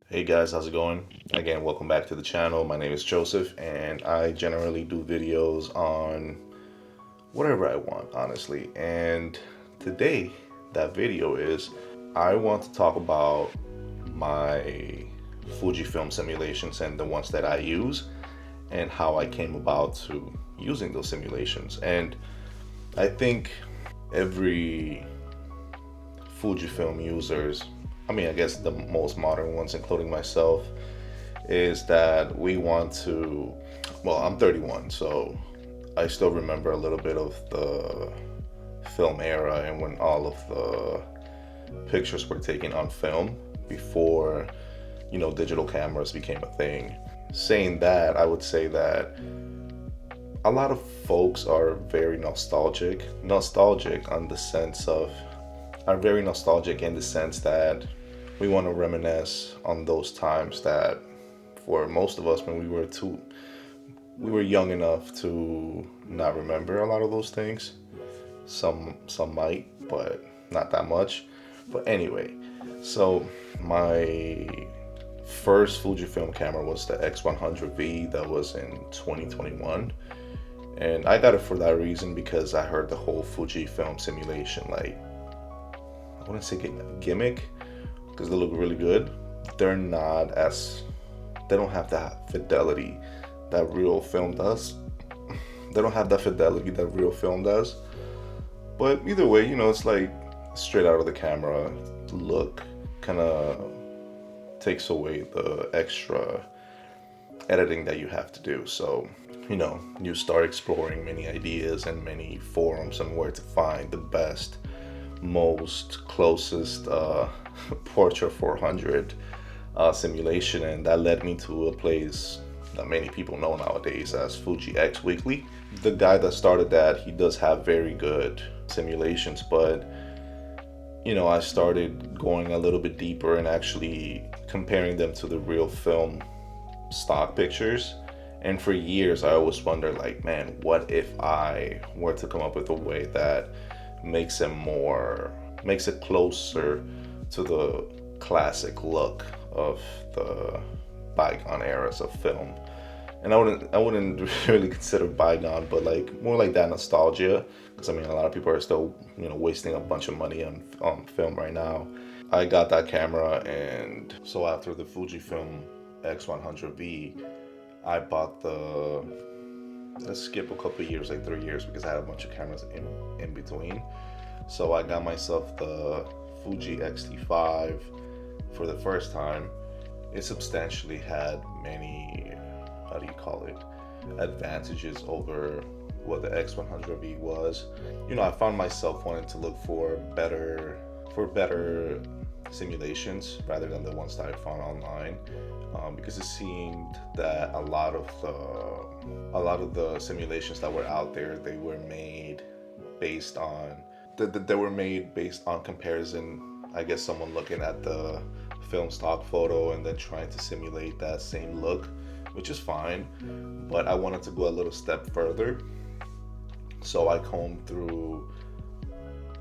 Hey guys, how's it going? Again, welcome back to the channel. My name is Joseph, and I generally do videos on whatever I want, honestly. And today, that video is I want to talk about my Fujifilm simulations and the ones that I use and how I came about to using those simulations. And I think every Fujifilm users, I guess the most modern ones, including myself, is that we want to, well, I'm 31, so I still remember a little bit of the film era and when all of the pictures were taken on film before, digital cameras became a thing. Saying that, I would say that a lot of folks are very nostalgic on the sense of are very nostalgic in the sense that we want to reminisce on those times that for most of us when we were young enough to not remember a lot of those things. Some might, but not that much. But anyway, so my first Fujifilm camera was the X100V that was in 2021. And I got it for that reason because I heard the whole Fujifilm simulation, like, I wouldn't say gimmick, because they look really good. They're not as, they don't have that fidelity that real film does. They don't have that fidelity that real film does. But either way, it's like straight out of the camera look kind of takes away the extra editing that you have to do. So, you start exploring many ideas and many forums on where to find the best, most closest Portra 400 simulation, and that led me to a place that many people know nowadays as Fuji X Weekly. The guy that started that, he does have very good simulations, but I started going a little bit deeper and actually comparing them to the real film stock pictures. And for years I always wondered, like, man, what if I were to come up with a way that makes it closer to the classic look of the bygone eras of film. And I wouldn't really consider bygone, but like more like that nostalgia, because a lot of people are still wasting a bunch of money on film right now. I got that camera, and so after the Fujifilm X100V, I bought the, let's skip a couple of years, like 3 years, because I had a bunch of cameras in between. So I got myself the Fuji X-T5 for the first time. It substantially had many, how do you call it, advantages over what the X100V was. I found myself wanting to look for better simulations rather than the ones that I found online, because it seemed that a lot of the simulations that were out there, they were made based on comparison. I guess someone looking at the film stock photo and then trying to simulate that same look, which is fine, but I wanted to go a little step further. So I combed through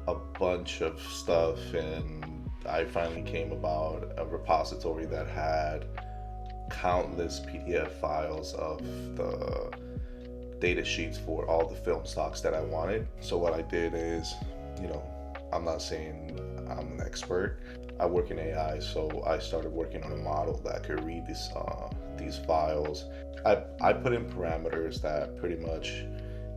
a bunch of stuff, and I finally came about a repository that had countless PDF files of the data sheets for all the film stocks that I wanted. So what I did is, I'm not saying I'm an expert. I work in AI, so I started working on a model that could read these files. I put in parameters that pretty much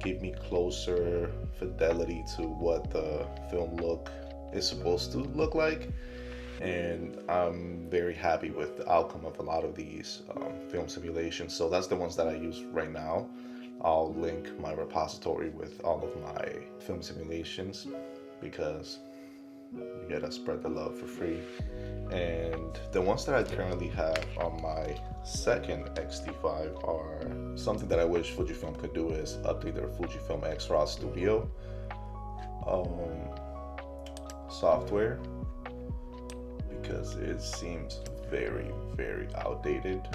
give me closer fidelity to what the film look is supposed to look like, and I'm very happy with the outcome of a lot of these film simulations. So that's the ones that I use right now. I'll link my repository with all of my film simulations because you gotta spread the love for free. And the ones that I currently have on my second X-T5 are something that I wish Fujifilm could do, is update their Fujifilm X-Raw Studio software, because it seems very, very outdated.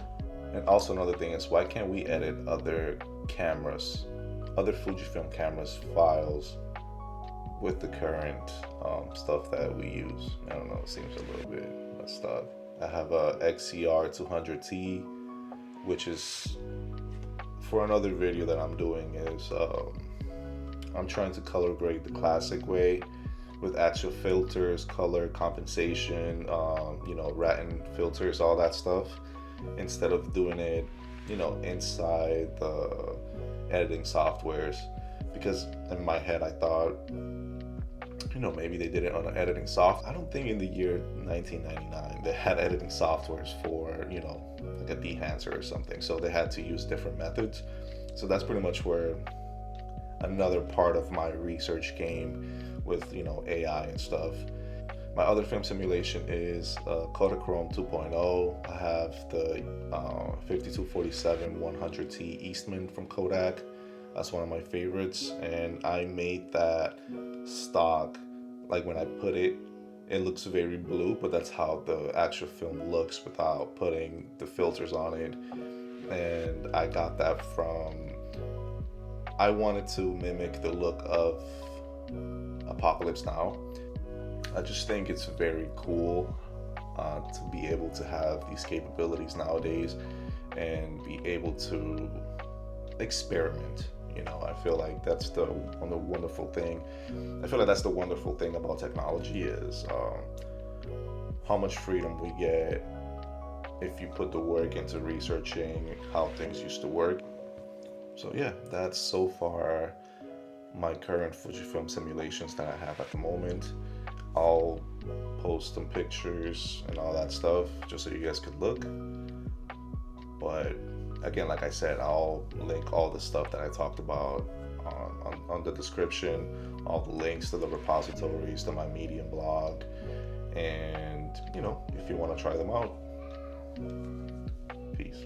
And also another thing is, why can't we edit other Fujifilm cameras files with the current stuff that we use? I don't know, it seems a little bit messed up. I have a XCR 200T, which is for another video that I'm doing is I'm trying to color grade the classic way with actual filters, color compensation, Ratten filters, all that stuff, instead of doing it, inside the editing softwares. Because in my head I thought, maybe they did it on an editing soft. I don't think in the year 1999 they had editing softwares for, like a dehancer or something. So they had to use different methods. So that's pretty much where another part of my research came with, AI and stuff. My other film simulation is Kodachrome 2.0. I have the 5247 100T Eastman from Kodak. That's one of my favorites, and I made that stock. Like when I put it, it looks very blue, but that's how the actual film looks without putting the filters on it. And I got that from, I wanted to mimic the look of Apocalypse Now. I just think it's very cool to be able to have these capabilities nowadays and be able to experiment. I feel like that's the wonderful thing. I feel like that's the wonderful thing about technology is how much freedom we get if you put the work into researching how things used to work. So yeah, that's so far my current Fujifilm simulations that I have at the moment. I'll post some pictures and all that stuff just so you guys could look. But again, like I said, I'll link all the stuff that I talked about on the description, all the links to the repositories, to my Medium blog, and if you want to try them out. Peace.